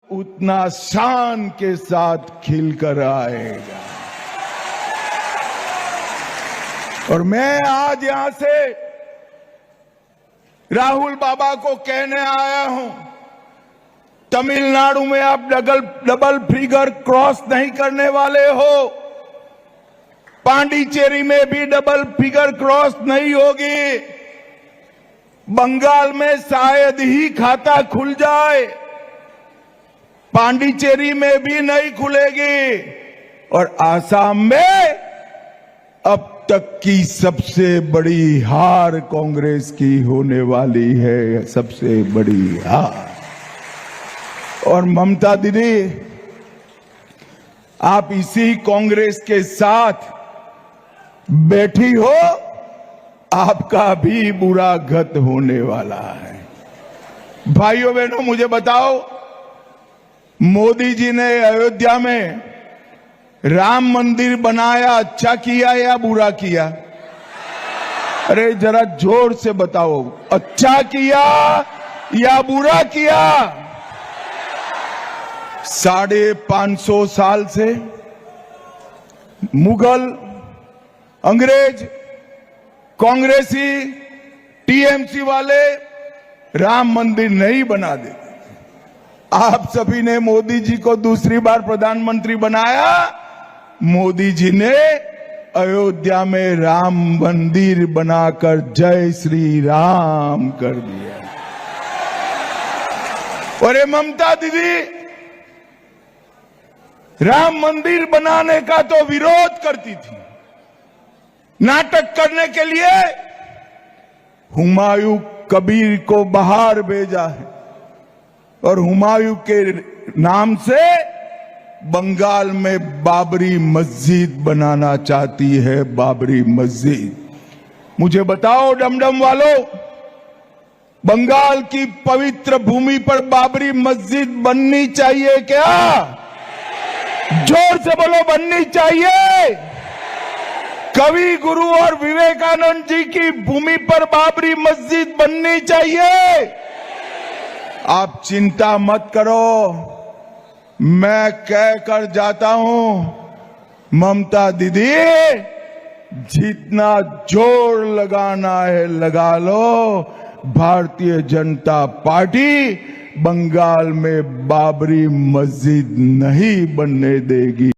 उतना शान के साथ खिलकर आएगा। और मैं आज यहां से राहुल बाबा को कहने आया हूं, तमिलनाडु में आप डबल फिगर क्रॉस नहीं करने वाले हो, पांडिचेरी में भी डबल फिगर क्रॉस नहीं होगी, बंगाल में शायद ही खाता खुल जाए, पांडिचेरी में भी नहीं खुलेगी, और आसाम में अब तक की सबसे बड़ी हार कांग्रेस की होने वाली है, सबसे बड़ी हार। और ममता दीदी, आप इसी कांग्रेस के साथ बैठी हो, आपका भी बुरा गत होने वाला है। भाइयों बहनों, मुझे बताओ, मोदी जी ने अयोध्या में राम मंदिर बनाया, अच्छा किया या बुरा किया? अरे जरा जोर से बताओ, अच्छा किया या बुरा किया? 550 साल से मुगल, अंग्रेज, कांग्रेसी, टीएमसी वाले राम मंदिर नहीं बना देते। आप सभी ने मोदी जी को दूसरी बार प्रधानमंत्री बनाया, मोदी जी ने अयोध्या में राम मंदिर बनाकर जय श्री राम कर दिया। और ममता दीदी राम मंदिर बनाने का तो विरोध करती थी, नाटक करने के लिए हुमायूं कबीर को बाहर भेजा है, और हुमायूं के नाम से बंगाल में बाबरी मस्जिद बनाना चाहती है, बाबरी मस्जिद। मुझे बताओ डमडम वालों, बंगाल की पवित्र भूमि पर बाबरी मस्जिद बननी चाहिए क्या? जोर से बोलो, बननी चाहिए। कवि गुरु और विवेकानंद जी की भूमि पर बाबरी मस्जिद बननी चाहिए। आप चिंता मत करो, मैं कह कर जाता हूं, ममता दीदी जितना जोर लगाना है लगा लो, भारतीय जनता पार्टी बंगाल में बाबरी मस्जिद नहीं बनने देगी।